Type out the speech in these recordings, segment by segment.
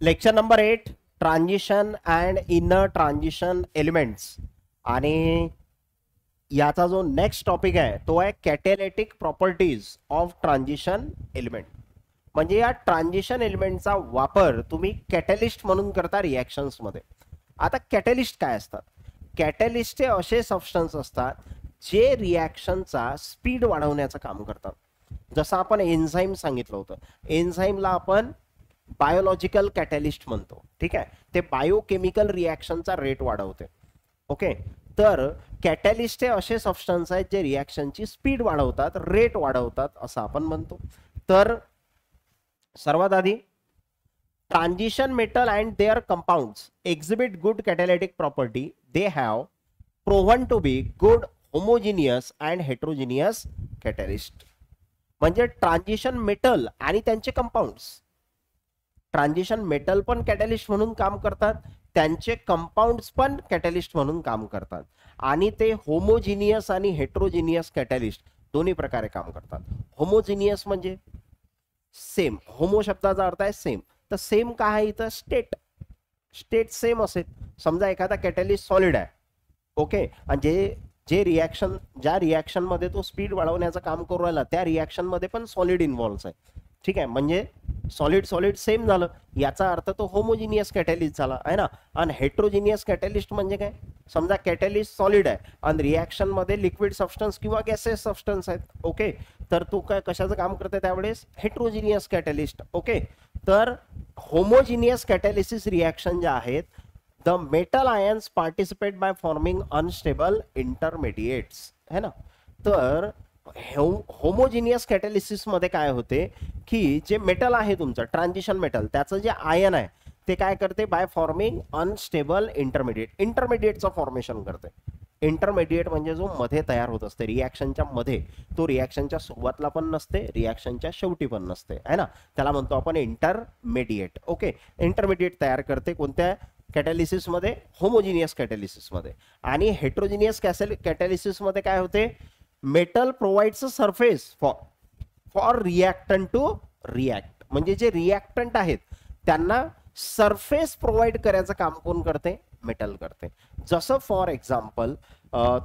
Lecture number 8 transition and inner transition elements. आणि याचा जो नेक्स्ट टॉपिक आहे तो आहे कॅटेलिटिक प्रॉपर्टीज ऑफ ट्रान्झिशन एलिमेंट. म्हणजे या ट्रान्झिशन एलिमेंटचा वापर तुम्ही कॅटलिस्ट म्हणून करता रिॲक्शन्स मध्ये. आता कॅटलिस्ट काय असतात? कॅटलिस्ट हे असे सबस्टन्स असतात जे रिॲक्शनचा स्पीड वाढवण्याचं काम करतात. जसं आपण एन्झाईम सांगितलं होतं, एन्झाईमला आपण बायोलॉजिकल कॅटलिस्ट म्हणतो. ठीक आहे, ते बायोकेमिकल रिॲक्शनचा रेट वाढवते. ओके, तर कॅटलिस्ट हे असे सबस्टन्स आहेत जे रिॲक्शनची स्पीड वाढवतात, रेट वाढवतात असं आपण म्हणतो. तर सर्वात आधी transition metal and their compounds exhibit good catalytic property. They have proven to be good homogeneous and heterogeneous catalyst. म्हणजे ट्रान्झिशन मेटल आणि त्यांचे कंपाऊंड्स, ट्रान्झिशन मेटल पण कॅटलिस्ट म्हणून काम करतात, त्यांचे कंपाऊंड्स पण कॅटलिस्ट म्हणून काम करतात, आणि ते होमोजिनियस आणि हेट्रोजिनियस कॅटलिस्ट दोन्ही प्रकारे काम करतात. होमोजिनियस म्हणजे सेम, होमो शब्दाचा अर्थ आहे सेम. तर सेम काय आहे इथं? स्टेट, स्टेट सेम असेल. समजा एखादा कॅटलिस्ट सॉलिड आहे, ओके, आणि जे रिॲक्शन, ज्या रिॲक्शन मध्ये तो स्पीड वाढवण्याचं काम करू राहिला त्या रिॲक्शन मध्ये पण सॉलिड इन्व्हॉल्व्ह आहे. ठीक आहे, म्हणजे सॉलिड सॉलिड सेम झालं, याचा अर्थ तो होमोजिनियस कॅटलिस्ट झाला आहे ना. आणि हेट्रोजिनियस कॅटलिस्ट म्हणजे काय? समजा कॅटलिस्ट सॉलिड आहे आणि रिॲक्शन मध्ये लिक्विड सबस्टन्स किंवा गॅसेस सबस्टन्स आहेत, ओके, तर तो काय कशाचं काम करते त्यावेळेस? Heterogeneous catalyst. ओके, तर होमोजिनियस कॅटॅलिसिस रिॲक्शन ज्या आहेत, the metal ions participate bye forming unstable इंटरमिडिएट्स, है ना. तर होमोजिनियस कॅटॅलिसिस मध्ये काय होते की जे मेटल आहे तुमचं ट्रान्झिशन मेटल, त्याचं जे आयन आहे ते काय करते? बाय फॉर्मिंग अनस्टेबल इंटरमिडिएट, इंटरमिडिएटचं फॉर्मेशन करते. इंटरमिडिएट म्हणजे जो मध्ये तयार होत असते रिॲक्शनच्या मध्ये, तो रिॲक्शनच्या सुरुवातला पण नसते, रिॲक्शनच्या शेवटी पण नसते, है ना. त्याला म्हणतो आपण इंटरमिडिएट. ओके, इंटरमिडिएट तयार करते कोणत्या कॅटॅलिसिस मध्ये? होमोजिनियस कॅटॅलिसिस मध्ये. आणि हेट्रोजिनियस कॅटॅलिसिस मध्ये काय होते? Metal provides a surface for reactant to react. म्हणजे जे रिॲक्टंट आहेत त्यांना सरफेस प्रोव्हाइड करायचं काम कोण करते? मेटल करते. जसं फॉर एक्झाम्पल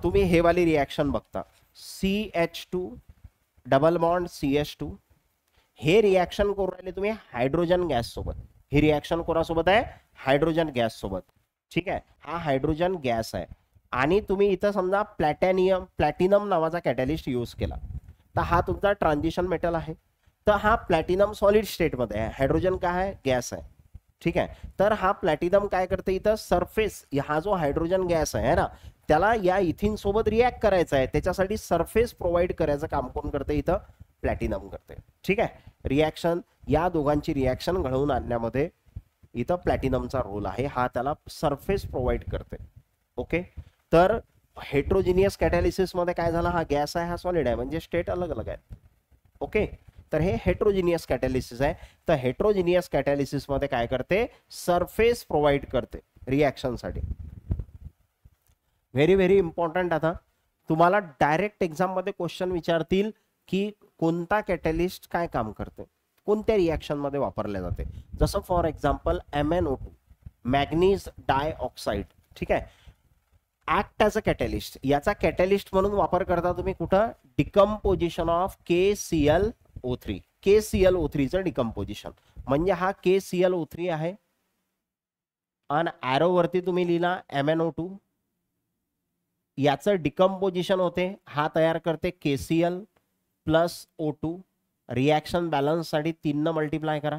तुम्ही हे वाली रिॲक्शन बघता, CH2 डबल बॉन्ड CH2, हे रिॲक्शन करून राहिले तुम्ही हायड्रोजन गॅस सोबत. ही रिॲक्शन कोणासोबत आहे? हायड्रोजन गॅस सोबत. ठीक आहे, हा हायड्रोजन गॅस आहे आणि तुम्ही इथं समजा प्लॅटिनम नावाचा कॅटॅलिस्ट यूज केला, तर हा तुमचा ट्रान्झिशन मेटल आहे. तर हा प्लॅटिनम सॉलिड स्टेटमध्ये आहे, हायड्रोजन काय आहे? गॅस आहे. ठीक आहे, तर हा प्लॅटिनम काय करते? इथं सरफेस, हा जो हायड्रोजन गॅस आहे ना, त्याला या इथिन सोबत रिॲक्ट करायचं आहे, त्याच्यासाठी सरफेस प्रोव्हाइड करायचं काम कोण करते? इथं प्लॅटिनम करते. ठीक आहे, रिॲक्शन, या दोघांची रिॲक्शन घडवून आणण्यामध्ये इथं प्लॅटिनमचा रोल आहे, हा त्याला सरफेस प्रोव्हाइड करते. ओके, तर हेट्रोजिनियस कॅटॅलिसिस मध्ये काय झालं? हा गॅस आहे, हा सॉलिड आहे, म्हणजे स्टेट अलग अलग आहे. ओके, तर हे हेट्रोजिनियस कॅटॅलिसिस आहे. तर हेट्रोजिनियस कॅटॅलिसिस मध्ये काय करते? सरफेस प्रोव्हाइड करते रिॲक्शन साठी. Very very important. आता तुम्हाला डायरेक्ट एक्झाम मध्ये क्वेश्चन विचारतील की कोणता कॅटॅलिस्ट काय काम करते, कोणत्या रिॲक्शन मध्ये वापरले जाते. जसं for example MnO2, manganese dioxide. ठीक आहे, ऍक्ट ॲज अ कॅटॅलिस्ट, याचा कॅटॅलिस्ट म्हणून वापर करता तुम्ही कुठं? Decomposition of KClO3. KClO3 चं डिकम्पोजिशन. म्हणजे हा KClO3 आहे आणि ॲरो वरती तुम्ही लिहिला MnO2, याचं डिकम्पोजिशन होते, हा तयार करते KCl plus O2. Reaction balance साठी 3 न मल्टिप्लाय करा,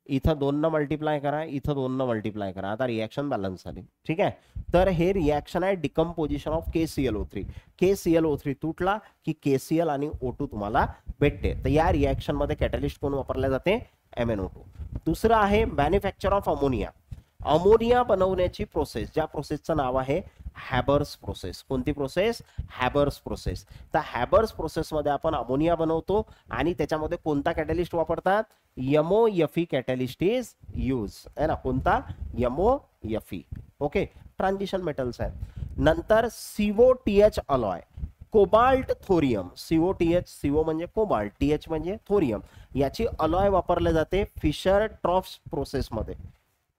इथं 2 न मल्टिप्लाय करा, इथं 2 न मल्टिप्लाय करा, आता रिॲक्शन बॅलन्स झाली. ठीक आहे, तर हे रिॲक्शन आहे डिकम्पोजिशन ऑफ KClO3. KClO3 तुटला की KCl आणि O2 तुम्हाला भेटते. तर या रिॲक्शन मध्ये कॅटॅलिस्ट कोण वापरले जाते? MnO2. दुसरं आहे मॅन्युफॅक्चर ऑफ अमोनिया. अमोनिया बनवण्याची प्रोसेस, ज्या प्रोसेसचं नाव आहे हॅबर्स प्रोसेस. कोणती प्रोसेस? हॅबर्स प्रोसेस. तर हॅबर्स प्रोसेसमध्ये आपण अमोनिया बनवतो आणि त्याच्यामध्ये कोणता कॅटॅलिस्ट वापरतात? MOFE कॅटॅलिस्ट इज यूज, है ना. कोणता? MOFE. ओके, ट्रान्झिशन मेटल्स आहेत. नंतर COTH alloy. Cobalt thorium, COTH, CO म्हणजे कोबाल्ट, TH म्हणजे थोरियम, याची अलॉय वापरले जाते फिशर ट्रॉफ्स प्रोसेसमध्ये.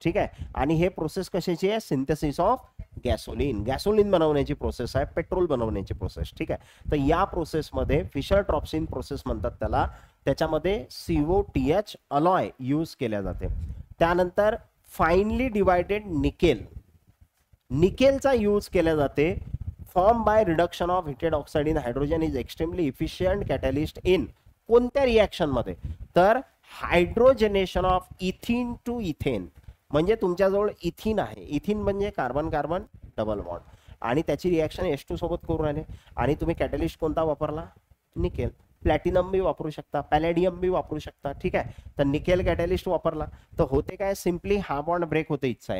ठीक आहे. आणि हे प्रोसेस कशाची आहे? सिंथेसिस ऑफ गॅसोलिन, गॅसोलिन बनवण्याची प्रोसेस आहे, पेट्रोल बनवण्याची प्रोसेस. ठीक आहे. तर या प्रोसेसमध्ये फिशर ट्रॉप्सिन प्रोसेस म्हणतात त्याला, त्याच्यामध्ये COTH अलॉय यूज केल्या जाते. त्यानंतर फाईनली डिवायडेड निकेल, निकेलचा यूज केल्या जाते. Form by reduction of heated oxide in hydrogen is extremely efficient catalyst in कोणत्या रिॲक्शन मध्ये? तर hydrogenation of ethyne to ethane. म्हणजे तुमच्याजवळ इथिन आहे, इथिन म्हणजे कार्बन कार्बन डबल बॉन्ड, आणि त्याची रिॲक्शन H2 सोबत करून राहिले, आणि तुम्ही कॅटलिस्ट कोणता वापरला? निकेल. प्लॅटिनम बी वापरू शकता, पॅलेडियम बी वापरू शकता. ठीक आहे. तर निकेल कॅटलिस्ट वापरला तर होते काय? सिम्पली हा बॉन्ड ब्रेक होते इथचा,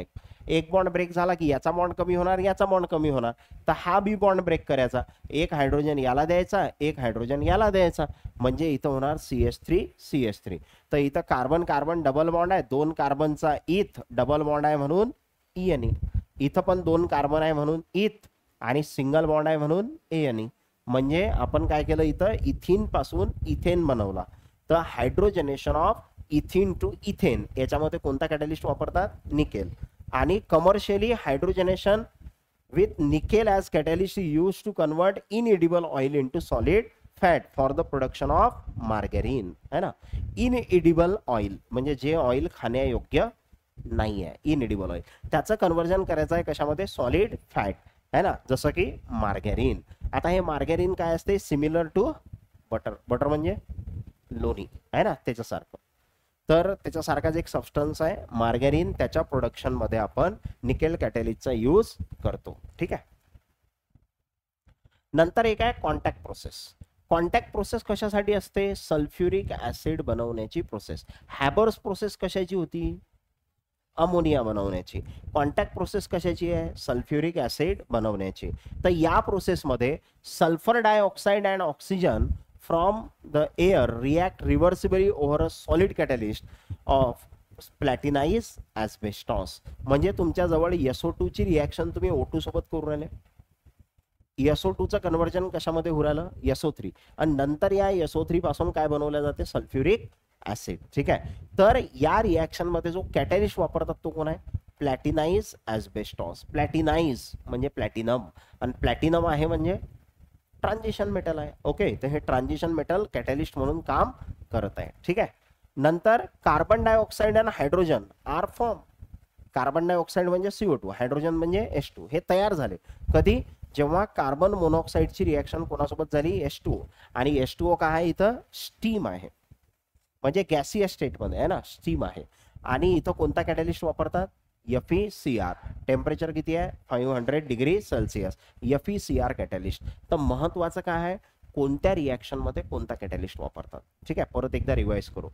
एक बॉन्ड ब्रेक झाला की याचा बॉन्ड कमी होणार, याचा बॉन्ड कमी होणार, तर हा बी बॉन्ड ब्रेक करायचा, एक हायड्रोजन याला द्यायचा, एक हायड्रोजन याला द्यायचा, म्हणजे इथं होणार CH3. तर इथं कार्बन कार्बन डबल बॉन्ड आहे, 2 कार्बनचा इथ डबल बॉन्ड आहे म्हणून ENE, इथं पण 2 कार्बन आहे म्हणून इथ, आणि सिंगल बॉन्ड आहे म्हणून ANE. म्हणजे आपण काय केलं? इथं इथिन पासून इथेन बनवला. तर hydrogenation of ethyne to ethane याच्यामध्ये कोणता कॅटलिस्ट वापरतात? निकेल. आणि commercially hydrogenation with nickel as catalyst use to convert inedible oil into solid fat for the production of margarine, है ना. इनएडिबल ऑइल म्हणजे जे ऑइल खाण्यायोग्य नाही आहे, इनएडिबल ऑइल, त्याचं कन्वर्जन करायचं आहे कशामध्ये? सॉलिड फॅट, है ना, जसं की मार्गरीन. आता हे मार्गरीन काय असते? सिमिलर टू बटर, बटर म्हणजे लोणी, आहे ना, त्याच्यासारखं. तर त्याच्यासारखाच एक सबस्टन्स आहे मार्गरीन, त्याच्या प्रोडक्शन मध्ये आपण निकेल कॅटलिस्टचा यूज करतो. ठीक आहे. नंतर एक आहे कॉन्टॅक्ट प्रोसेस. कॉन्टॅक्ट प्रोसेस कशासाठी असते? सल्फ्युरिक ऍसिड बनवण्याची प्रोसेस. हॅबर्स प्रोसेस कशाची होती? अमोनिया बनवण्याची. कॉन्टॅक्ट प्रोसेस कशाची आहे? सल्फ्युरिक ऍसिड बनवण्याची. तर या प्रोसेसमध्ये sulphur dioxide and oxygen from the air react reversibly over a solid catalyst of platinised asbestos. म्हणजे तुमच्याजवळ SO2 ची रिॲक्शन तुम्ही O2 सोबत करून राहिले, SO2 चं कन्वर्जन कशामध्ये होऊ राहिलं? SO3, आणि नंतर या SO3 पासून काय बनवलं जाते? Sulphuric acid. ठीक आहे. तर या रिॲक्शन मध्ये जो कॅटलिस्ट वापरतात तो कोण आहे? प्लॅटिनाइज ॲस्बेस्टॉस. प्लॅटिनाइज म्हणजे प्लॅटिनम, आणि प्लॅटिनम आहे म्हणजे ट्रान्झिशन मेटल आहे. ओके. तर हे ट्रान्झिशन मेटल कॅटलिस्ट म्हणून काम करत आहे. ठीक आहे. नंतर कार्बन डायऑक्साइड आणि hydrogen are form. Carbon dioxide म्हणजे CO2, हायड्रोजन म्हणजे H2. हे तयार झाले कधी? जेव्हा कार्बन मोनॉक्साइडची रिॲक्शन कोणासोबत झाली? H2. आणि H2O काय आहे? इथं स्टीम आहे, म्हणजे गॅसियस स्टेटमध्ये आहे ना, स्टीम आहे. आणि इथं कोणता कॅटलिस्ट वापरतात? FeCr. टेम्परेचर किती आहे? 500 डिग्री सेल्सिअस. FeCr catalyst. तर महत्वाचं काय आहे? कोणत्या रिॲक्शन मध्ये कोणता कॅटलिस्ट वापरतात. ठीक आहे. परत एकदा रिवाइज करू.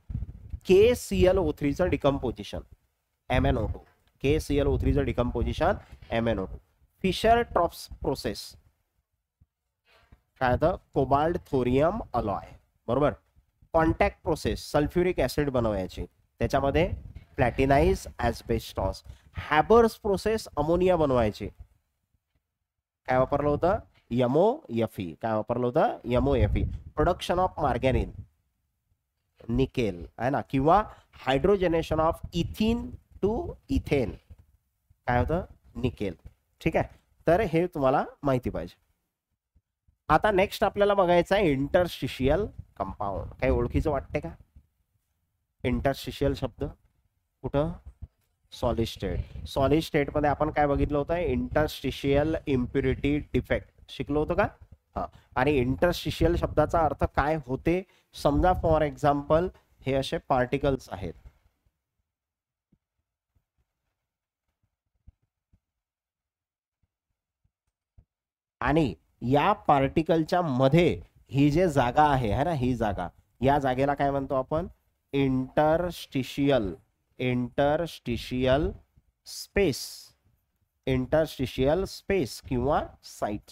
KClO3 चं डिकम्पोजिशन MnO2, KClO3 चं decomposition MnO2. Fissure trophs process काय होतं? कोबाल्ट थोरियम अलॉय, बरोबर. कॉन्टॅक्ट प्रोसेस सल्फ्युरिक ऍसिड बनवायची, त्याच्यामध्ये प्लॅटिनाइज ॲस्बेस्टॉस. हॅबर्स प्रोसेस अमोनिया बनवायची, काय वापरलं होतं? MOFE. काय वापरलं होतं? MOFE. Production of margarine, nickel, आहे ना, किंवा हायड्रोजनेशन ऑफ इथिन टू इथेन, काय होतं? निकेल. ठीक आहे. तर हे तुम्हाला माहिती पाहिजे. आता नेक्स्ट आपल्याला बघायचं आहे इंटरस्टिशियल कंपाऊंड. काही ओळखीचं वाटते का? इंटरस्टिशियल शब्द कुठं? Solid state. सॉलिड स्टेट मध्ये आपण काय बघितलं होतं? इंटरस्टिशियल इम्प्युरिटी डिफेक्ट शिकलो होतो का? हा. आणि इंटरस्टिशियल शब्दाचा अर्थ काय होते? समजा फॉर एक्झाम्पल हे असे पार्टिकल्स आहेत, आणि या पार्टिकलच्या मध्ये ही जे जागा आहे ना, ही जागा, या जागेला काय म्हणतो आपण? Interstitial. Interstitial space. Interstitial space किंवा साइट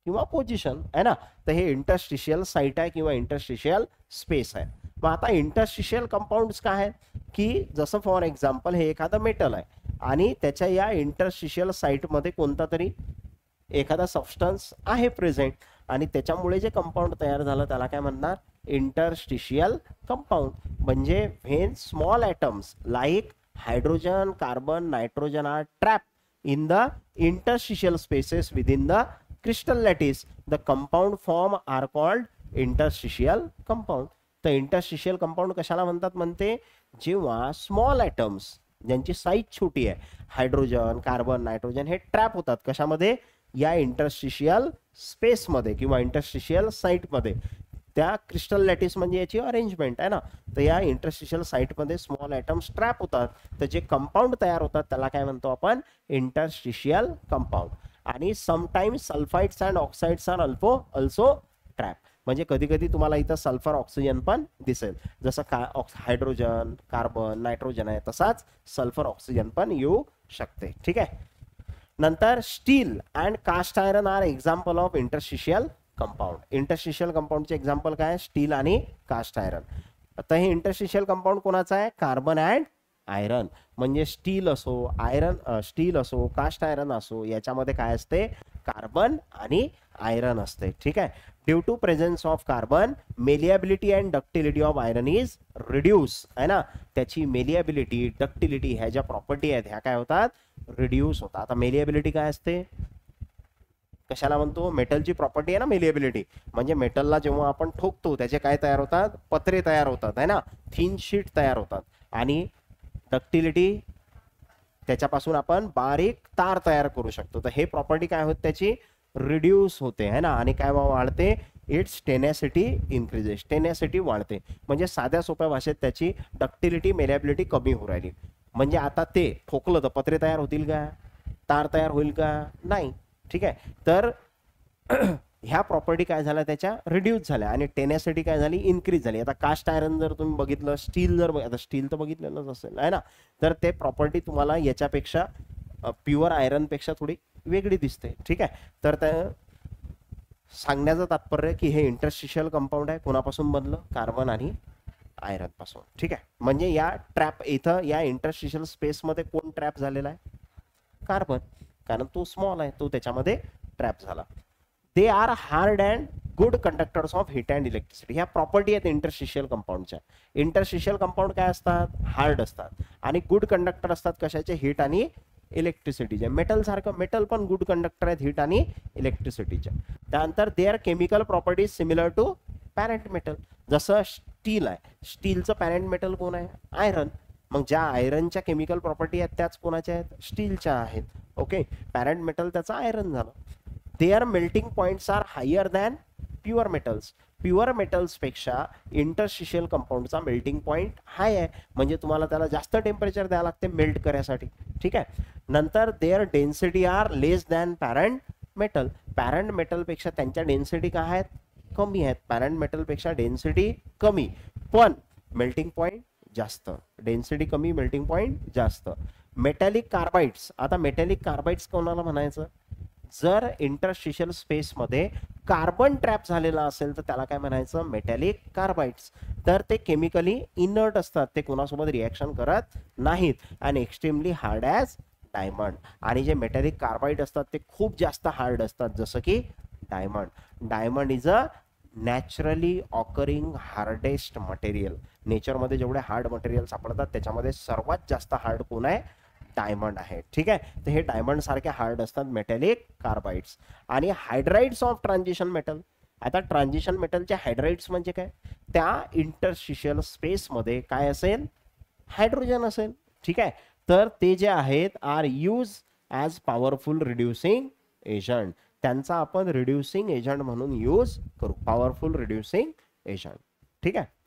किंवा पोझिशन, आहे ना. तर हे इंटरस्टिशियल साइट आहे किंवा इंटरस्टिशियल स्पेस आहे. मग आता इंटरस्टिशियल कंपाऊंड्स काय आहेत? की जसं फॉर एक्झाम्पल हे एखादं मेटल आहे, आणि त्याच्या या इंटरस्टिशियल साइट मध्ये कोणता तरी एखादा सबस्टन्स आहे प्रेझेंट, आणि त्याच्यामुळे जे कंपाऊंड तयार झालं त्याला काय म्हणणार, इंटरस्टिशियल कंपाऊंड. म्हणजे when small atoms like hydrogen, carbon, nitrogen are trap in the interstitial spaces within the crystal lattice, the compound form are called interstitial compound. तर इंटरस्टिशियल कंपाऊंड कशाला म्हणतात म्हणते, जेव्हा स्मॉल ॲटम्स ज्यांची साईज छोटी आहे, hydrogen, carbon, nitrogen हे trap होतात कशामध्ये, या इंटरस्टिशियल स्पेसमध्ये किंवा इंटरस्टिशियल साईटमध्ये. त्या क्रिस्टल लॅटिस म्हणजे याची अरेंजमेंट आहे ना, तर या इंटरस्टिशियल साईटमध्ये स्मॉल ॲटम्स ट्रॅप होतात, तर जे कंपाऊंड तयार होतात त्याला काय म्हणतो आपण, इंटरस्टिशियल कंपाऊंड. आणि sometimes sulphides and oxides are also trap. म्हणजे कधी कधी तुम्हाला इथं सल्फर ऑक्सिजन पण दिसेल, जसं हायड्रोजन, कार्बन, नायट्रोजन आहे तसाच सल्फर ऑक्सिजन पण येऊ शकते. ठीक आहे. नंतर steel and cast iron are example of interstitial compound. Interstitial कंपाऊंडचे एक्झाम्पल काय, स्टील आणि कास्ट आयरन. आता हे इंटरस्टिशियल कंपाऊंड कोणाचं आहे, कार्बन अँड आयरन. म्हणजे स्टील असो कास्ट आयरन असो, याच्यामध्ये काय असते, कार्बन आणि आयरन असते. ठीक आहे. Due to presence of carbon malleability and ductility of iron is reduce, आहे ना. त्याची मेलिएबिलिटी, डक्टिलिटी ह्या ज्या प्रॉपर्टी आहेत ह्या काय होतात, रिड्यूस होतात. आता मेलिएबिलिटी काय असते, कशाला म्हणतो, मेटलची प्रॉपर्टी आहे ना मेलिएबिलिटी. म्हणजे मेटलला जेव्हा आपण ठोकतो त्याचे काय तयार होतात, पत्रे तयार होतात, आहे ना, थिन शीट तयार होतात. आणि डक्टिलिटी, त्याच्यापासून आपण बारीक तार तयार करू शकतो. तर हे प्रॉपर्टी काय होत त्याची, रिड्यूस होते, है ना. आणि काय वाढते, इट्स टेनेसिटी इन्क्रीजेस, टेनेसिटी वाढते. म्हणजे साध्या सोप्या भाषेत त्याची डक्टिलिटी, मेलिएबिलिटी कमी होऊ राहिली. म्हणजे आता ते ठोकलं तर पत्रे तयार होतील का, तार तयार होईल का, नाही. ठीक आहे. तर ह्या प्रॉपर्टी काय झाल्या, त्याच्या रिड्यूस झाल्या आणि टेनेसिटी काय झाली, इन्क्रीज झाली. आता कास्ट आयरन जर तुम्ही बघितलं, स्टील जर आता स्टील तर बघितलेलंच असेल, आहे ना. तर ते प्रॉपर्टी तुम्हाला याच्यापेक्षा प्युअर आयरन पेक्षा थोडी वेगळी दिसते. ठीक आहे. तर त्या सांगण्याचं तात्पर्य की हे इंटरस्टिशियल कंपाऊंड आहे, कोणापासून बनलं, कार्बन आणि आयरन पासून. ठीक आहे. म्हणजे या ट्रॅप इथं या इंटरस्टिशियल स्पेसमध्ये कोण ट्रॅप झालेला आहे, कार्बन, कारण तो स्मॉल आहे, तो त्याच्यामध्ये ट्रॅप झाला. They are hard and good conductors of hit and electricity. ह्या प्रॉपर्टी आहेत इंटरस्टिशियल कंपाऊंडच्या. इंटरस्टिशियल कंपाऊंड काय असतात, हार्ड असतात आणि गुड कंडक्टर असतात कशाचे, हिट आणि इलेक्ट्रिसिटीचे. मेटल सारखं, मेटल पण गुड कंडक्टर आहेत हिट आणि इलेक्ट्रिसिटीच्या. त्यानंतर they are chemical properties similar to parent metal. जसं स्टील आहे, स्टीलचं पॅरेंट मेटल कोण आहे, आयरन. मग ज्या आयरनच्या केमिकल प्रॉपर्टी आहेत त्याच कोणाच्या आहेत, स्टीलच्या आहेत. ओके. पॅरेंट मेटल त्याचं आयरन झालं. Their melting points are higher than pure metals. Pure metals पेक्षा इंटरस्टिशियल कंपाऊंडचा मेल्टिंग पॉइंट हाय आहे. म्हणजे तुम्हाला त्याला जास्त टेम्परेचर द्यावं लागते मेल्ट करायसाठी. ठीक आहे. नंतर their density are less than parent metal. Parent metal पेक्षा त्यांच्या डेन्सिटी काय आहेत, कमी आहेत. पॅरेंट मेटल पेक्षा डेन्सिटी कमी पण मेल्टिंग पॉइंट जास्त. डेन्सिटी कमी, मेल्टिंग पॉइंट जास्त. Metallic carbides. आता मेटॅलिक कार्बाइड्स कोणाला म्हणायचं, जर इंटरस्टिशियल स्पेसमध्ये कार्बन ट्रॅप झालेला असेल तर त्याला काय म्हणायचं, मेटॅलिक कार्बाइड्स. तर ते केमिकली इनर्ट असतात, ते कोणासोबत रिॲक्शन करत नाहीत आणि एक्स्ट्रीमली हार्ड ॲज डायमंड. आणि जे मेटॅलिक कार्बाइड असतात ते खूप जास्त हार्ड असतात, जसं की diamond. Diamond is a naturally occurring hardest material. नेचरमध्ये जेवढे हार्ड मटेरियल सापडतात त्याच्यामध्ये सर्वात जास्त हार्ड कोण आहे, डायमंड आहे. ठीक आहे. तर हे डायमंड सारखे हार्ड असतात मेटॅलिक कार्बाइड्स. आणि हायड्राइड्स ऑफ ट्रान्झिशन मेटल. आता ट्रान्झिशन मेटलचे हायड्राइड्स म्हणजे काय, त्या इंटरस्टिशियल स्पेसमध्ये काय असेल, हायड्रोजन असेल. ठीक आहे. तर ते जे आहेत are use as powerful reducing agent. त्यांचा आपण रिड्युसिंग एजंट म्हणून यूज करू, पॉवरफुल रिड्युसिंग एजंट. ठीक आहे.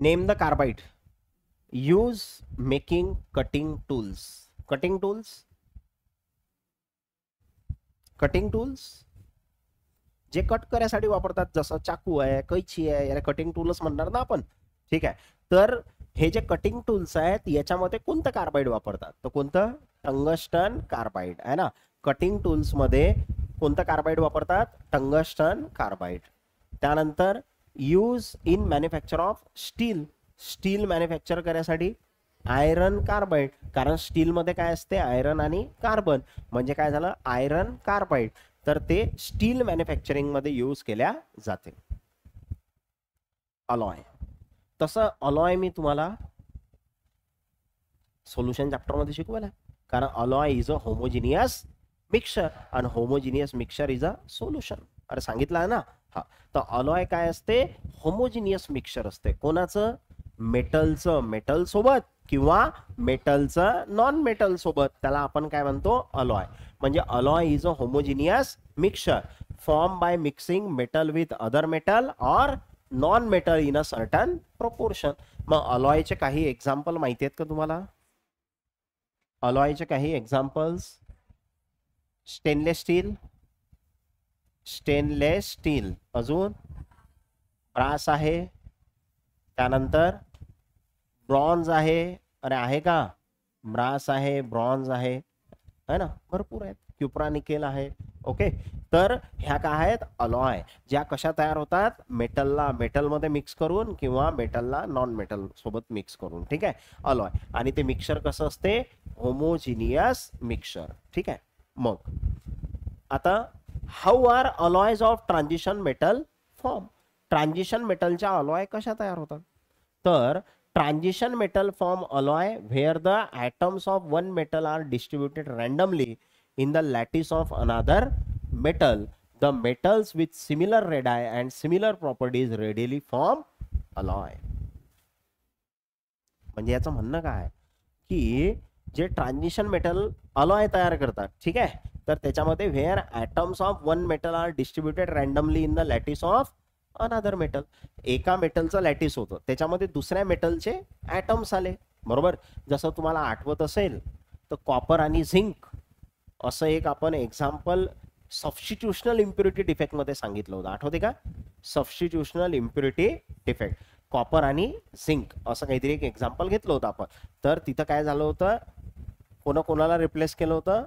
Name the carbide. Use making cutting tools. Cutting tools. Cutting tools जे कट करायसाठी वापरतात, जसं चाकू आहे, कैची आहे, याला कटिंग टूल्स म्हणणार ना आपण. ठीक आहे. तर हे जे कटिंग टूल्स आहेत याच्यामध्ये कोणतं कार्बाईड वापरतात, तर कोणतं, टंगस्टन कार्बाईड आहे ना. कटिंग टूल्स मध्ये कोणतं कार्बाईड वापरतात, टंगस्टन कार्बाईड. त्यानंतर use in manufacture of steel, steel manufacture करण्यासाठी आयरन कार्बाईड, कारण स्टील मध्ये काय असते, आयरन आणि कार्बन, म्हणजे काय झालं, आयरन कार्बाईड. तर ते स्टील मॅन्युफॅक्चरिंग मध्ये यूज केल्या जाते. अलॉय, तसं अलॉय मी तुम्हाला सोल्युशन चॅप्टर मध्ये शिकवलं, कारण alloy is a homogeneous mixture आणि homogeneous mixture is a solution. अरे सांगितलं आहे ना. हा, तर अलॉय काय असते, होमोजिनियस मिक्सचर असते. कोणाचं, मेटलचं मेटल सोबत किंवा मेटलचं नॉन मेटल सोबत, त्याला आपण काय म्हणतो, अलॉय. म्हणजे alloy is a homogeneous mixture form by mixing metal with other metal और non metal in a certain proportion. मग अलॉयचे काही एक्झाम्पल माहिती आहेत का तुम्हाला, अलॉयचे काही examples, stainless steel, stainless steel, अजून ब्रास आहे, त्यानंतर ब्रॉन्झ आहे, अरे आहे का, ब्रास आहे, ब्रॉन्झ आहे, है ना, भरपूर आहेत, क्युप्रा निकेल आहे. ओके, तर ह्या काय आहेत, अलॉय, ज्या कशा तयार होतात, मेटलला मेटलमध्ये मिक्स करून किंवा मेटलला नॉन मेटल सोबत मिक्स करून. ठीक आहे, अलॉय. आणि ते मिक्सचर कसं असते, होमोजिनियस मिक्सचर. ठीक आहे. मग आता how are alloys of transition metal form, transition मेटलच्या अलॉय कशा तयार होतात, तर transition metal form alloy where the atoms of one metal are distributed randomly in the lattice of another metal. The metals with similar radii and similar properties readily form alloy. म्हणजे याचं म्हणणं काय की जे ट्रान्झिशन मेटल अलॉय तयार करतात, ठीक आहे, तर त्याच्यामध्ये where atoms of one metal are distributed randomly in the lattice of another metal. एका मेटलचं लॅटिस होतं, त्याच्यामध्ये दुसऱ्या मेटलचे ॲटम्स आले, बरोबर. जसं तुम्हाला आठवत असेल तर कॉपर आणि झिंक असं एक आपण एक्झाम्पल सबस्टिट्यूशनल इम्प्युरिटी डिफेक्ट मध्ये सांगितलं होतं, आठवते का, सबस्टिट्यूशनल इम्प्युरिटी डिफेक्ट, कॉपर आणि झिंक असं काहीतरी एक एक्झाम्पल घेतलं होतं आपण. तर तिथं काय झालं होतं, कोणाला रिप्लेस केलं होतं,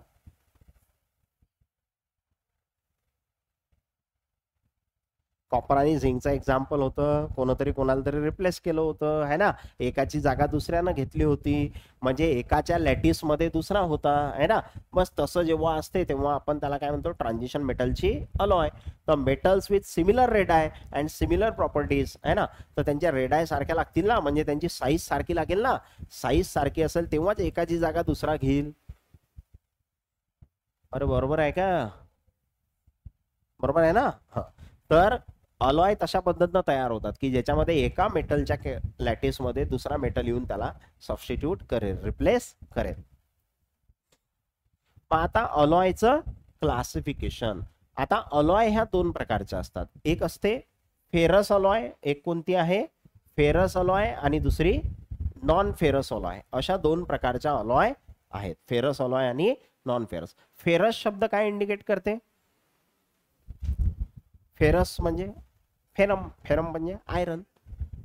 कॉपर आणि झिंकचं एक्झाम्पल होतं, कोणतरी कोणाला तरी रिप्लेस केलं होतं, है ना, एकाची जागा दुसऱ्यानं घेतली होती, म्हणजे एकाच्या लॅटिस मध्ये दुसरा होता, है ना. बस तसं जेव्हा असते तेव्हा आपण त्याला काय म्हणतो, ट्रान्झिशन मेटलची अलॉय. तर metals with similar radii and similar properties, है ना, तर त्यांच्या रेडाय सारख्या लागतील ना, म्हणजे त्यांची साईज सारखी लागेल ना, साईज सारखी असेल तेव्हाच एकाची जागा दुसरा घेईल. अरे बरोबर आहे का, बरोबर आहे ना. हा, तर अलॉय तशा पद्धतीनं तयार होतात की ज्याच्यामध्ये एका मेटलच्या लॅटिस मध्ये दुसरा मेटल येऊन त्याला सबस्टिट्यूट करेल, रिप्लेस करेल. आता अलॉयचं क्लासिफिकेशन. आता अलॉय ह्या दोन प्रकारच्या असतात, एक असते फेरस अलॉय, एक कोणती आहे, फेरस अलॉय, आणि दुसरी नॉन फेरस अलॉय. अशा दोन प्रकारच्या अलॉय आहेत, फेरस अलॉय आणि नॉन फेरस. फेरस शब्द काय इंडिकेट करते, फेरस म्हणजे फेरम, फेरम म्हणजे आयरन,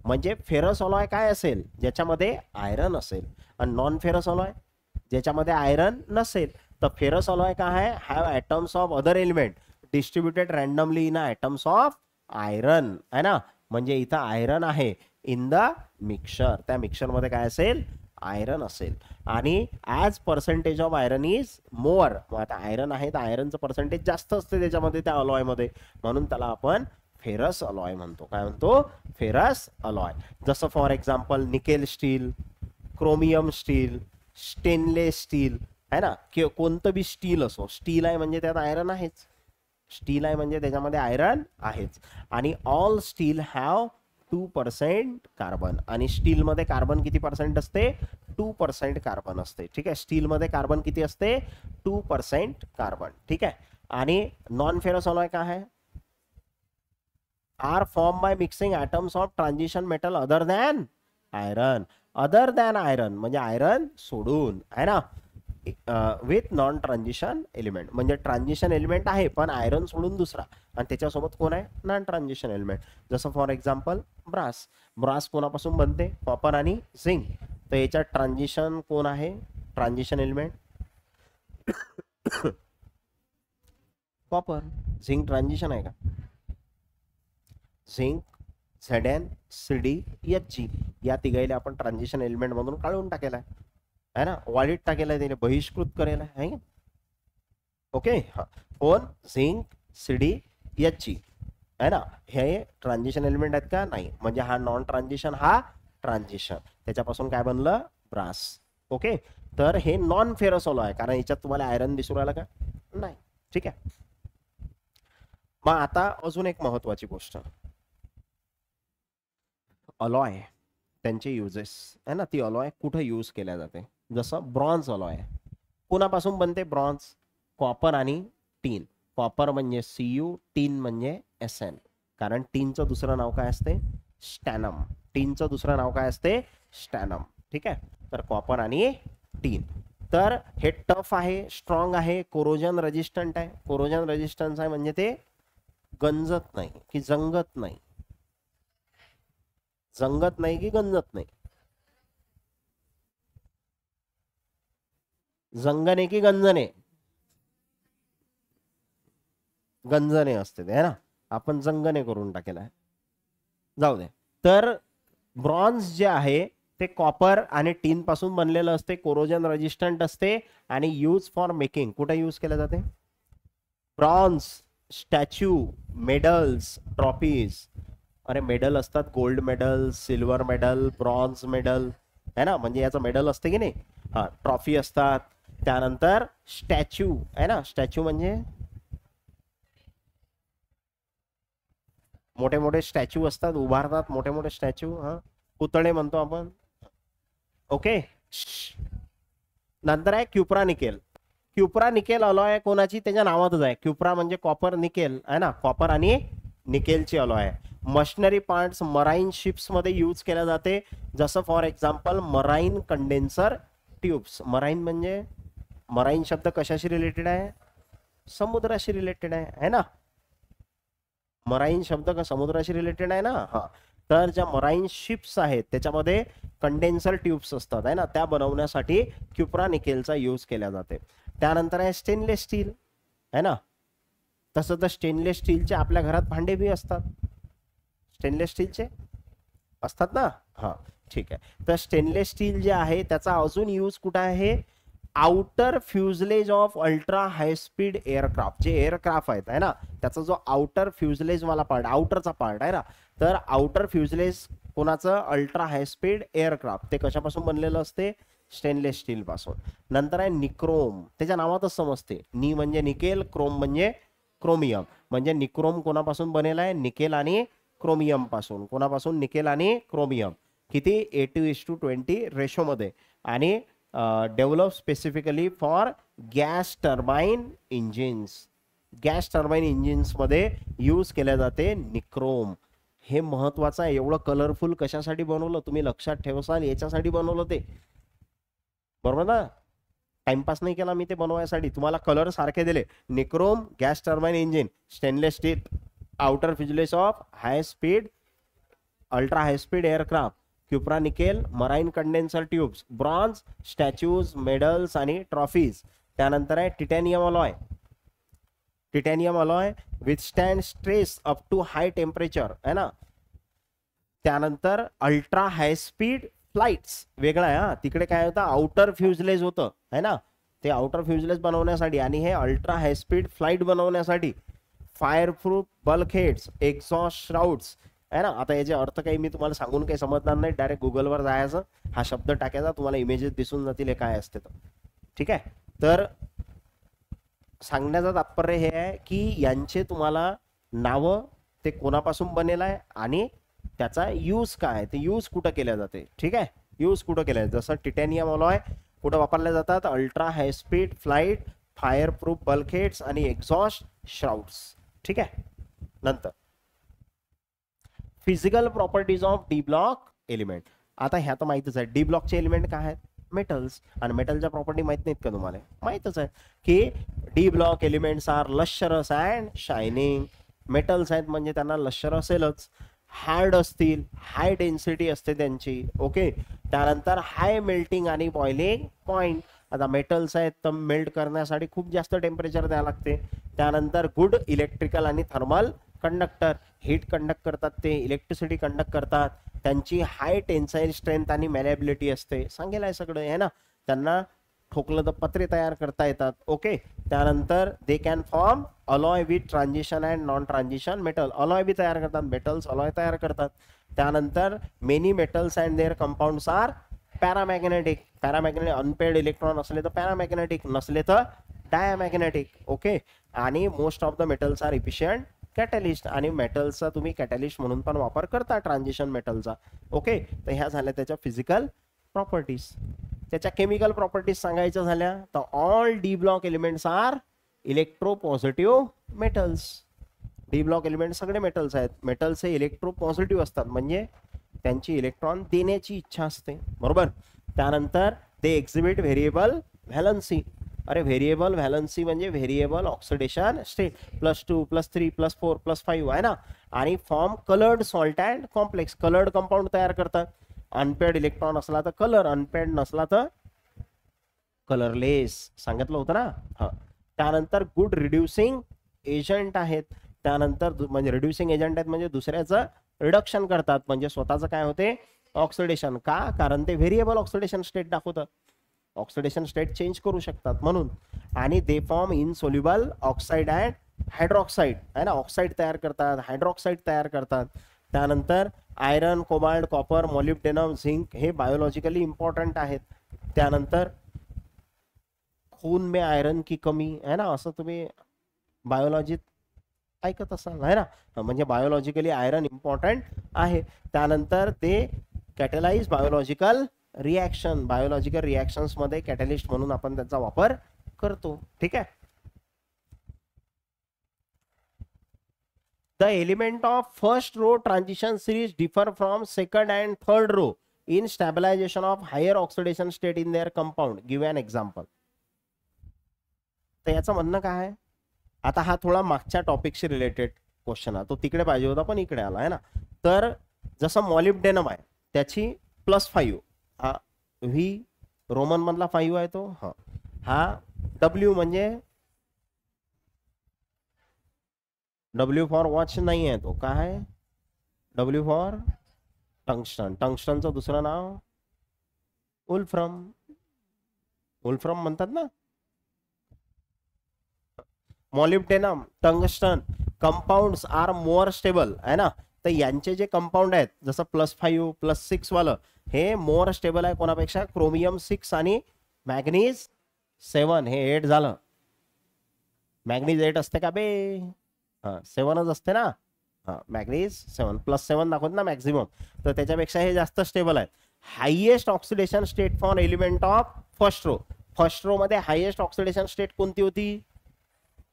म्हणजे फेरस अलॉय काय असेल, ज्याच्यामध्ये आयरन असेल, आणि नॉन फेरस अलॉय ज्याच्यामध्ये आयरन नसेल. तर फेरस अलॉय काय आहे, have atoms of other element distributed randomly in atoms of iron, है ना, म्हणजे इथं आयरन आहे इन द मिक्सचर, त्या मिक्सचर मध्ये काय असेल, आयरन असेल, आणि as percentage of iron is more. आता आयरन आहे तर आयरनचं पर्सेंटेज जास्त असते त्याच्यामध्ये, त्या अलॉय मध्ये, म्हणून त्याला आपण फेरस अलॉय म्हणतो. काय म्हणतो, फेरस अलॉय. जसं for example nickel steel, chromium steel, stainless steel, है ना, की कोणतं बी स्टील असो, स्टील आहे म्हणजे त्यात आयरन आहेच, स्टील आहे म्हणजे त्याच्यामध्ये आयरन आहेच. आणि ऑल स्टील हॅव 2% कार्बन, आणि स्टील मध्ये कार्बन किती पर्सेंट असते, 2% कार्बन असते. ठीक आहे, स्टील मध्ये कार्बन किती असते, 2% कार्बन. ठीक आहे. आणि नॉन फेरस अलॉय काय आहे, are form by mixing atoms of transition metal other than iron. Other than iron म्हणजे आयरन सोडून, है ना, विथ नॉन ट्रान्झिशन एलिमेंट, म्हणजे ट्रान्झिशन एलिमेंट आहे पण आयरन सोडून दुसरा, आणि त्याच्यासोबत कोण आहे, नॉन ट्रान्झिशन एलिमेंट. जसं फॉर एक्झाम्पल ब्रास. ब्रास कोणापासून बनते? कॉपर आणि झिंक. तर याच्यात ट्रान्झिशन कोण आहे? Transition element copper. Zinc transition आहे का? झिंक Zn Cd Hg या तिघाईला आपण ट्रान्झिशन एलिमेंट मधून काढून टाकेला आहे ना, वाढीत टाकेला आहे, त्याने बहिष्कृत करेला आहे. ओके, हा कोण? झिंक Cd Hg आहे ना, हे ट्रान्झिशन एलिमेंट आहेत का? नाही. म्हणजे हा नॉन ट्रान्झिशन, हा ट्रान्झिशन. त्याच्यापासून काय बनलं? ब्रास. ओके, तर हे नॉन फेरस ऑलो आहे, कारण याच्यात तुम्हाला आयरन दिसू राहिला का? नाही. ठीक आहे. मग आता अजून एक महत्वाची गोष्ट, अलॉय, त्यांचे युजेस आहे ना, ती अलॉय कुठे यूज केल्या जाते? जसं ब्रॉन्झ अलॉय कोणापासून बनते? ब्रॉन्झ, कॉपर आणि टीन. कॉपर म्हणजे Cu, टीन म्हणजे Sn. कारण टीनचं दुसरं नाव काय असते? स्टॅनम. टीनचं दुसरं नाव काय असते? स्टॅनम. ठीक आहे, तर कॉपर आणि टीन. तर हे टफ आहे, स्ट्रॉंग आहे, कोरोजन रेजिस्टंट आहे. कोरोजन रेजिस्टन्स आहे म्हणजे ते गंजत नाही की जंगत नाही? जंगत नाही की गंजत नाही? जंगने की गंजने? गंजने असते ते, है ना. आपण जंगने करून टाकेला आहे, जाऊ दे. तर ब्रॉन्झ जे आहे ते कॉपर आणि टीन पासून बनलेलं असते, कोरोजन रेजिस्टंट असते आणि यूज फॉर मेकिंग. कुठे यूज केलं जाते? Bronze statue, medals, trophies. अरे मेडल असतात, gold medal, silver medal, bronze medal है ना, म्हणजे याचं मेडल असते की नाही. हा, ट्रॉफी असतात. त्यानंतर स्टॅच्यू आहे ना, स्टॅच्यू म्हणजे मोठे मोठे स्टॅच्यू असतात, उभारतात मोठे मोठे स्टॅच्यू. हा, पुतळे म्हणतो आपण. ओके, नंतर आहे cupro nickel. Cupro nickel alloy कोणाची? त्याच्या नावातच आहे, क्युप्रा म्हणजे कॉपर, निकेल आहे ना, कॉपर आणि निकेलची अलॉय आहे. मशिनरी पार्ट्स, मराईन शिप्स मध्ये यूज केल्या जाते. जसं for example marine condenser tubes. Marine म्हणजे, मराईन शब्द कशाशी रिलेटेड आहे? समुद्राशी रिलेटेड आहे ना. मराईन शब्द का समुद्राशी रिलेटेड आहे ना. हा, तर ज्या मराईन शिप्स आहेत त्याच्यामध्ये कंडेन्सर ट्यूब्स असतात आहे ना, त्या बनवण्यासाठी क्युप्रा निकेलचा यूज केला जाते. त्यानंतर आहे स्टेनलेस स्टील आहे ना. तसं तर स्टेनलेस स्टीलचे आपल्या घरात भांडे बी असतात, स्टेनलेस स्टीलचे असतात ना. हा, ठीक आहे. तर स्टेनलेस स्टील जे आहे त्याचा अजून यूज कुठे आहे? Outer fuselage of ultra high speed aircraft. जे एअरक्राफ्ट आहेत आहे ना, त्याचा जो आउटर फ्युजलेज वाला पार्ट, आउटरचा पार्ट आहे ना, तर आउटर फ्युजलेज कोणाचं? Ultra high speed aircraft. ते कशापासून बनलेलं असते? स्टेनलेस स्टील पासून. नंतर आहे निक्रोम. त्याच्या नावातच समजते, नी म्हणजे निकेल, क्रोम म्हणजे क्रोमियम. म्हणजे निक्रोम कोणापासून बनेल आहे? निकेल आणि क्रोमियम पासून. कोणापासून? निकेल आणि क्रोमियम. किती? 8:20 रेशो मध्ये. आणि develop specifically for gas turbine engines. Gas turbine engines मध्ये यूज केल्या जाते निक्रोम. हे महत्वाचं आहे. एवढं कलरफुल कशासाठी बनवलं तुम्ही लक्षात ठेवसाल, याच्यासाठी बनवलं ते, बरोबर ना. टाइमपास नाही केला मी ते बनवायसाठी. तुम्हाला कलर सारखे दिले, nichrome, gas turbine engine, stainless steel, outer fuselage of high speed, ultra high speed aircraft, cupro nickel, marine condenser tubes, bronze, statues, medals आणि ट्रॉफीज. त्यानंतर आहे titanium alloy. Titanium alloy withstand stress up to high temperature है ना. त्यानंतर ultra high speed flights वेगळा आहे. हा, तिकडे काय होतं? आउटर फ्युजलेज होतं है ना, ते आउटर फ्युजलेज बनवण्यासाठी. आणि हे अल्ट्रा हाय स्पीड फ्लाइट बनवण्यासाठी फायर प्रूफ बल्कहेड्स, एक्झॉस्ट श्राउड्स आहे ना. आता याचे अर्थ काही मी तुम्हाला सांगून काही समजणार नाही, डायरेक्ट गुगलवर जायचं, हा शब्द टाकायचा, तुम्हाला इमेजेस दिसून जातील हे काय असते तर. ठीक आहे. तर सांगण्याचं तात्पर्य हे आहे की यांचे तुम्हाला नावं, ते कोणापासून बनेल आहे आणि त्याचा यूज काय, ते यूज कुठं केल्या जाते. ठीक आहे, यूज कुठं केलं आहे. जसं टिटॅनियम अलॉय कुठं वापरले जातात? Ultra high speed flight, fire proof bulkheads आणि एक्झॉस्ट श्राउड्स. ठीक आहे. नंतर physical properties of D block element. आता ह्या तर माहितच आहे, डी ब्लॉकचे एलिमेंट काय आहेत? मेटल्स. आणि मेटलच्या प्रॉपर्टी माहित नाहीत का तुम्हाला? माहितच आहे की D block elements are lustrous and shining. Metals आहेत म्हणजे त्यांना लश्कर असेलच. हार्ड असतील, हाय डेन्सिटी असते त्यांची. ओके, त्यानंतर हाय मेल्टिंग आणि बॉइलिंग पॉइंट. आता मेटल्स आहेत तर मेल्ट करण्यासाठी खूप जास्त टेम्परेचर द्यावं लागते. त्यानंतर गुड इलेक्ट्रिकल आणि थर्मल कंडक्टर, हीट कंडक्ट करतात ते, इलेक्ट्रिसिटी कंडक्ट करतात, त्यांची हाय टेन्साईल स्ट्रेंथ आणि मॅलेबिलिटी असते. सांगेल आहे सगळं आहे ना. त्यांना ठोकलं तर पत्रे तयार करता येतात. ओके, त्यानंतर they can form alloy with transition and non transition metal. Alloy बी तयार करतात, मेटल्स अलॉय तयार करतात. त्यानंतर many metals and their compounds are paramagnetic. Paramagnetic unpaired electron असले तर पॅरामॅग्नेटिक, नसले तर डायमॅग्नेटिक. ओके, आणि most of the metals are efficient catalyst. आणि मेटल्सचा तुम्ही कॅटलिस्ट म्हणून पण वापर करता ट्रान्झिशन मेटलचा. ओके, तर ह्या झाल्या त्याच्या फिजिकल प्रॉपर्टीज. त्याच्या केमिकल प्रॉपर्टीज सांगायच्या झाल्या तर all D block elements are electropositive metals. D block element सगळे मेटल्स आहेत. मेटल्स हे इलेक्ट्रो पॉझिटिव्ह असतात, म्हणजे त्यांची इलेक्ट्रॉन देण्याची इच्छा असते. बरोबर. त्यानंतर ते एक्झिबिट व्हेरिएबल व्हॅलन्सी. अरे व्हेरिएबल व्हॅलन्सी म्हणजे व्हेरिएबल ऑक्सिडेशन स्टेट, +2 +3 +4 +5 आहे ना. आणि form coloured salt and complex. Coloured compound तयार करतात. अनपेड इलेक्ट्रॉन असला तर कलर, अनपेड नसला तर कलरलेस. सांगितलं होतं ना. हा, त्यानंतर गुड रिड्युसिंग एजंट आहेत. त्यानंतर म्हणजे रिड्युसिंग एजंट आहेत म्हणजे दुसऱ्याचं रिडक्शन करतात, म्हणजे स्वतःचं काय होते ऑक्सिडेशन. का? कारण ते व्हेरिएबल ऑक्सिडेशन स्टेट दाखवतात, ऑक्सिडेशन स्टेट चेंज करू शकतात म्हणून. आणि they form insoluble oxide and hydroxide आहे ना. ऑक्साईड तयार करतात, हायड्रॉक्साईड तयार करतात. त्यानंतर iron, cobalt, copper, molybdenum, zinc हे बायोलॉजिकली इम्पॉर्टंट आहेत. त्यानंतर खून में आयरन की कमी आहे ना, असं तुम्ही बायोलॉजीत ऐकत असाल आहे ना. म्हणजे बायोलॉजिकली आयरन इम्पॉर्टंट आहे. त्यानंतर ते कॅटलाइज बायोलॉजिकल रिॲक्शन. बायोलॉजिकल रिॲक्शन्स मध्ये कॅटलिस्ट म्हणून आपण त्याचा वापर करतो. ठीक आहे. The element of first row transition series differ from second and third row in stabilization of higher oxidation state in their compound. Give an example. तर याचं म्हणणं काय आहे. आता हा थोडा मागच्या टॉपिकशी रिलेटेड क्वेश्चन आहे, तो तिकडे पाहिजे होता पण इकडे आला आहे ना. तर जसं मॉलिब्डेनम आहे त्याची +5, हा व्ही रोमन मधला 5 आहे तो. हा डब्ल्यू म्हणजे डब्ल्यू फॉर वॉच नाही आहे तो, काय आहे डब्ल्यू फॉर टंगस्टन. टंगस्टनचं दुसरं नाव वुल्फ्रम. वुल्फ्रम म्हणतात ना. Molybdenum, tungsten compounds are more stable आहे ना. तर यांचे जे कंपाऊंड आहेत जसं +5 +6 वालं हे मोर स्टेबल आहे कोणापेक्षा, क्रोमियम 6 आणि मॅग्नीज 7. हे 8 झालं. मॅग्नीज 8 असते का बे. हा 7च असते ना. हा मॅग्नीज 7 +7 दाखवत ना मॅक्झिमम. तर त्याच्यापेक्षा हे जास्त स्टेबल आहे. Highest oxidation state for element of first row. First row मध्ये हायएस्ट ऑक्सिडेशन स्टेट कोणती होती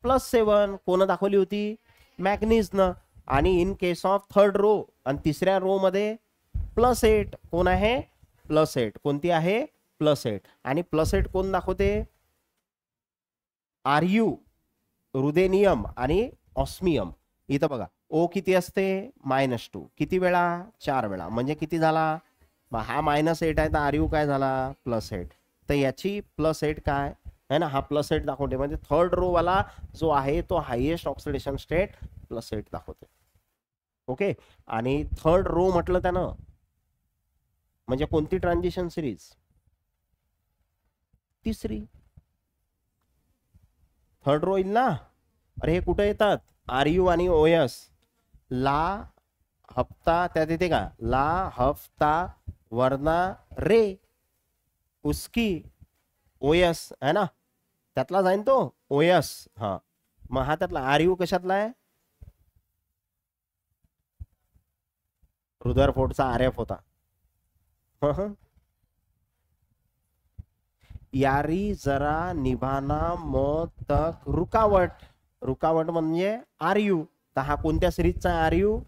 +7. कोण दाखवली होती मॅग्नीजनं. आणि in case of third row आणि तिसऱ्या रो मध्ये +8 कोण आहे +8. कोणती आहे +8. आणि +8 कोण दाखवते Ru रुदेनियम आणि ऑस्मियम. इथं बघा ओ किती असते -2. किती वेळा 4 वेळा, म्हणजे किती झाला हा -8 आहे तर Ru काय झाला +8. तर याची +8 काय है ना, हा +8 दाखवते. म्हणजे थर्ड रो वाला जो आहे तो हायएस्ट ऑक्सिडेशन स्टेट +8 दाखवते. ओके. आणि थर्ड रो म्हटलं त्यानं म्हणजे कोणती ट्रान्झिशन सिरीज तिसरी. थर्ड रो येईल ना. अरे हे कुठे येतात Ru आणि OS. ला हफ्ता त्यात येते का, ला हफ्ता वरना रे उसकी OS है ना, त्यातला जाईन तो OS. हा मग हा त्यातला Ru कशातला आहे रुदरफोर्डचा RF होता. यारी जरा निभाना मौत तक रुकावट. रुकावट म्हणजे Ru. तर हा कोणत्या सिरीजचा आहे Ru,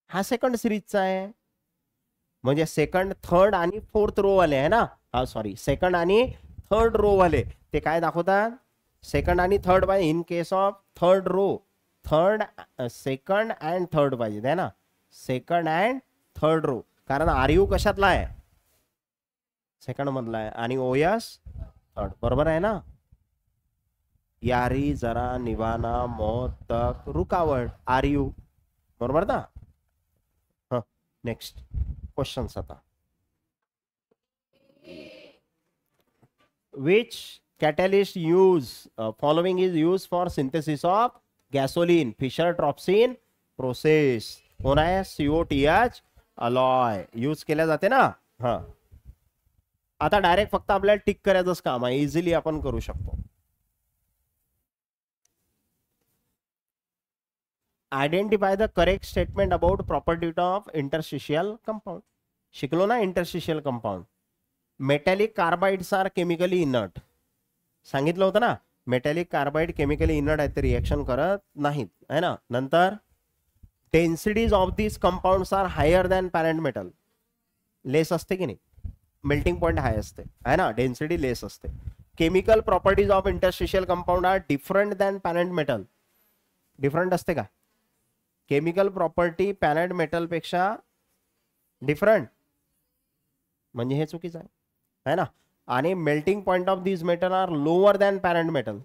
हा सेकंड सिरीजचा आहे. म्हणजे सेकंड थर्ड आणि फोर्थ रो वाले आहे ना. हा सॉरी सेकंड आणि थर्ड रो वाले ते काय दाखवतात सेकंड आणि थर्ड पाहिजे. In case of third row third second and third पाहिजे आहे ना. सेकंड अँड थर्ड रो, कारण आरयू कशातला आहे, सेकंड मधला आहे, आणि ओएस थर्ड. बरोबर आहे ना. यारी जरा निवाना मौत तक रुकावट, आरयू. बरोबर ना. नेक्स्ट क्वेश्चन आता. Which catalyst following is used for synthesis of gasoline? Fischer-Tropsch process. होना है COTH alloy यूज केल्या जाते ना. हा, आता डायरेक्ट फक्त आपल्याला टिक करायचंच काम आहे, इझिली आपण करू शकतो. Identify the correct statement about property of interstitial compound. शिकलो ना interstitial compound. Metallic carbides are chemically inert. सांगितलं होतं ना, मेटॅलिक कार्बाइड केमिकली इनर्ट आहेत, ते रिएक्शन करत नाहीत, है ना. नंतर densities of this compounds are higher than parent metal. Less असते की नाही, मेल्टिंग पॉइंट हाय असते, है ना, डेन्सिटी लेस असते. Chemical properties of interstitial compound are different than parent metal. Different असते का? केमिकल प्रॉपर्टी पॅरेंट मेटल पेक्षा डिफरंट, म्हणजे हे चुकीचं आहे, है ना. आणि melting point of this metal are lower than parent metal.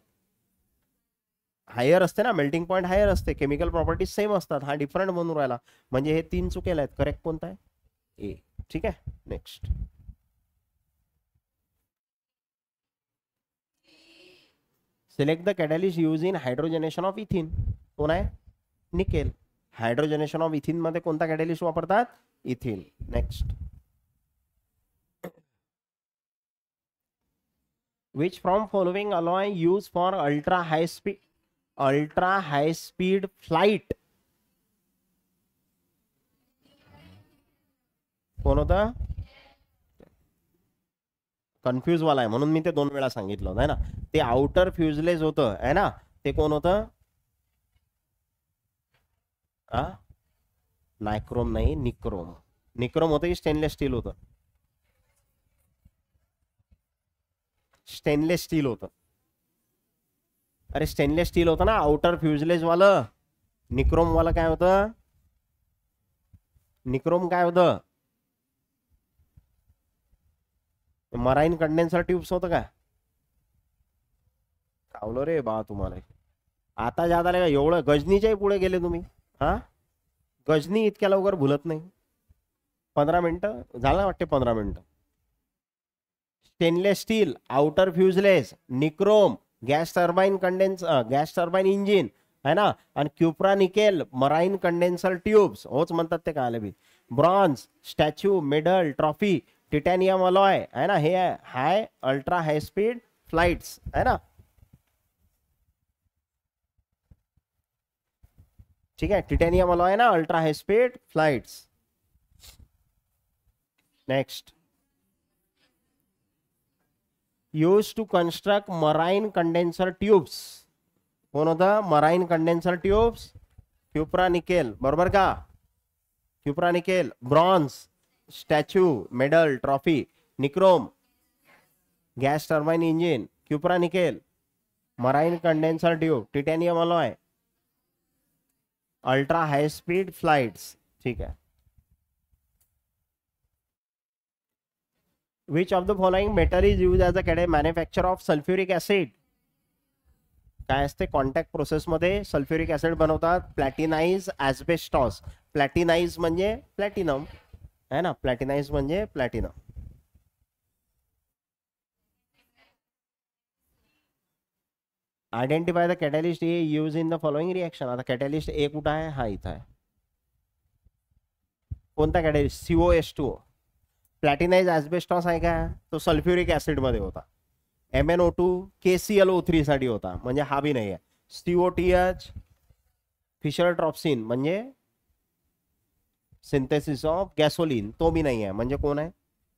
Higher असते ना, मेल्टिंग पॉइंट हायर असते, केमिकल प्रॉपर्टी सेम असतात, हा डिफरंट म्हणून राहिला, म्हणजे हे 3 चुकेल आहेत. करेक्ट कोणता आहे? ए. ठीक आहे. Next. Select the catalyst use in hydrogenation of ethyne. कोण आहे? निकेल. हायड्रोजनेशन ऑफ इथिन मध्ये कोणता कॅटॅलिस्ट वापरतात? इथिन. Next. Which from following alloy used for ultra high speed flight? कोण होता? कन्फ्यूज वाला आहे म्हणून मी ते 2 वेळा सांगितलं होतं, है ना. ते आउटर फ्युजलेज होतं, है ना. ते कोण होतं? नायक्रोम नाही, निक्रोम. निक्रोम होतं की स्टेनलेस स्टील होतं? स्टेनलेस स्टील होतं. अरे स्टेनलेस स्टील होतं ना आउटर फ्युजलेज वालं. निक्रोम वाला काय होतं? निक्रोम काय होतं? मराईन कंडेन्सर ट्यूब्स होतं का? कावलं रे बा तुम्हाला. आता जात आले का? एवढं गजनीच्याही पुढे गेले तुम्ही. हा, गजनी इतक्या लवकर भुलत नाही. 15 मिनिटं झालं वाटते, 15 मिनिटं. Stainless steel, outer fuselage, nichrome, gas turbine engine, है ना. आणि cupro nickel, marine condenser tubes, होच म्हणतात ते काय बी. Bronze, statue, medal, trophy, titanium alloy, है ना. हे high ultra high speed flights, है ना. ठीक है, टिटॅनियम अलॉय है ना, ultra high speed flights. Next. Use to construct marine condenser tubes. कोण होता? Marine condenser tubes, cupro nickel. बरोबर का? Cupro nickel. Bronze, statue, medal, trophy. Nichrome, gas turbine engine. Cupro nickel, marine condenser tube. Titanium alloy, ultra high speed flights. ठीक है. Which of the following metal is used as a manufacture of sulfuric acid? काय असते? Contact process मध्ये sulphuric acid बनवतात. प्लॅटिनाइज ऍस्बेस्टॉस. प्लॅटिनाइज म्हणजे platinum, है ना. प्लॅटिनाइज म्हणजे platinum. Identify the catalyst A use in the following reaction. आता कॅटॅलिस्ट ए कुठं आहे? हा इथं आहे. कोणता कॅटॅलिस्ट? COH2. प्लॅटिनाइज ऍस्बेस्टॉस आहे का? तो सल्फ्युरिक ऍसिड मध्ये होता. MnO2 KClO3 साठी होता, म्हणजे हा भी नाही आहे. COTH फिशर ट्रॉप्सिन म्हणजे सिंथेसिस ऑफ गॅसोलिन, तो भी नाही आहे, म्हणजे कोण आहे?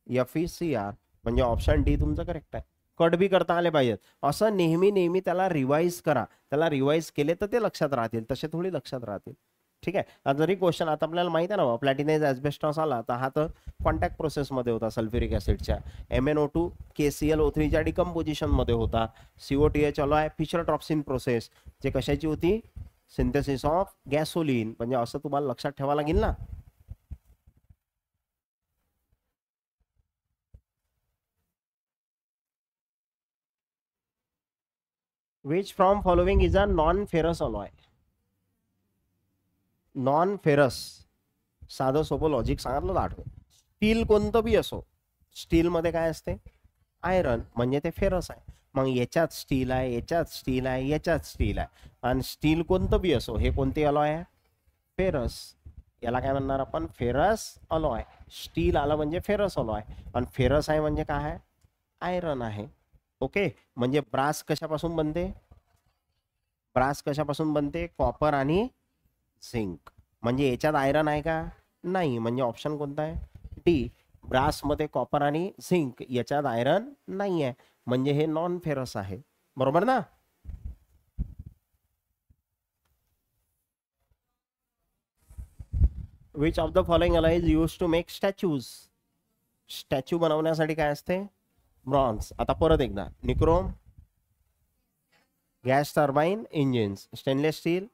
FeCr. म्हणजे ऑप्शन डी तुमचं करेक्ट आहे. कट बी करता आले पाहिजेत. असं नेहमी त्याला रिवाइज करा. त्याला रिवाइज केले तर ते लक्षात राहतील, तसे थोडी लक्षात राहतील. ठीक आहे. जरी क्वेश्चन आता आपल्याला माहिती आहे ना, प्लॅटिनाइज ऍस्बेस्टॉस आला तर हा तर कॉन्टॅक्ट प्रोसेस मध्ये होता सल्फ्युरिक ऍसिडच्या. MnO2 KClO3 च्या डिकम्पोजिशन मध्ये होता. COTH alloy Fischer Tropsch process, जे कशाची होती? Synthesis of gasoline. म्हणजे असं तुम्हाला लक्षात ठेवावं लागेल ना. Which from following is a non ferrous alloy. Non ferrous, साधं सोपं लॉजिक सांगितलं तर आठवत. स्टील कोणतं बी असो, स्टील मध्ये काय असते, आयरन, म्हणजे ते फेरस आहे. मग याच्यात स्टील आहे, याच्यात स्टील आहे, याच्यात स्टील आहे, आणि स्टील कोणतं बी असो, हे कोणते अलॉय आहे, फेरस. याला काय म्हणणार आपण, फेरस अलॉय. स्टील आलं म्हणजे फेरस अलॉय, आणि फेरस आहे म्हणजे काय आहे, आयरन आहे. ओके, म्हणजे ब्रास कशापासून बनते, ब्रास कशापासून बनते, कॉपर आणि झिंक. म्हणजे याच्यात आयरन आहे का, नाही, म्हणजे ऑप्शन कोणता आहे, डी. ब्रास मध्ये कॉपर आणि झिंक, याच्यात आयरन नाही आहे, म्हणजे हे नॉन फेरस आहे. बरोबर ना. Which of the following alloy is use to make statues. Statue बनवण्यासाठी काय असते, ब्रॉन्झ. आता परत एकदा, nichrome, gas turbine engines, stainless steel,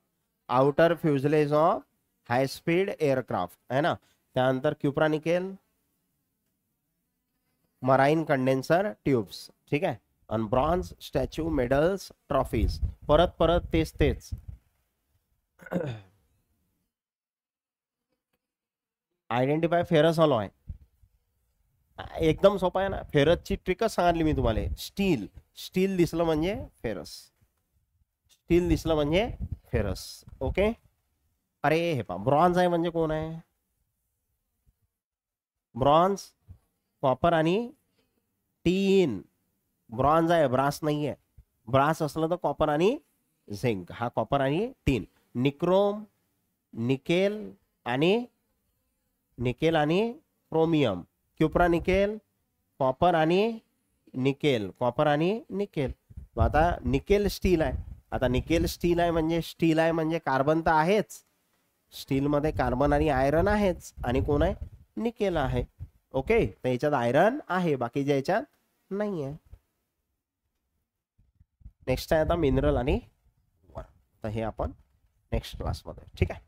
outer fuselage of high speed aircraft है ना. त्यानंतर cupro nickel, marine condenser tubes. ठीक आहे. आणि ब्रॉन्झ, स्टॅच्यू, मेडल्स, ट्रॉफीज. परत परत तेच तेच. Identify ferrous alloy. एकदम सोपा आहे ना, फेरसची ट्रिकच सांगितली मी तुम्हाला. स्टील, स्टील दिसलं म्हणजे फेरस, स्टील दिसलं म्हणजे फेरस. ओके. अरे हे पा, ब्रॉन्झ आहे म्हणजे कोण आहे, ब्रॉन्झ, कॉपर आणि टीन. ब्रॉन्झ आहे, ब्रास नाही आहे. ब्रास असलं तर कॉपर आणि झिंक, हा कॉपर आणि टीन. निक्रोम, निकेल आणि क्रोमियम. क्युप्रा निकेल, कॉपर आणि निकेल, कॉपर आणि निकेल. आता निकेल स्टील आहे. आता निकेल स्टील आहे म्हणजे, स्टील आहे म्हणजे कार्बन तर आहेच, स्टील मध्ये कार्बन आणि आयरन आहेच, आणि कोण आहे, निकेल आहे. ओके, तर याच्यात आयरन आहे, बाकीच्या याच्यात नाही आहे. नेक्स्ट आहे आता मिनरल आणि वर. तर हे आपण नेक्स्ट क्लासमध्ये, ठीक आहे.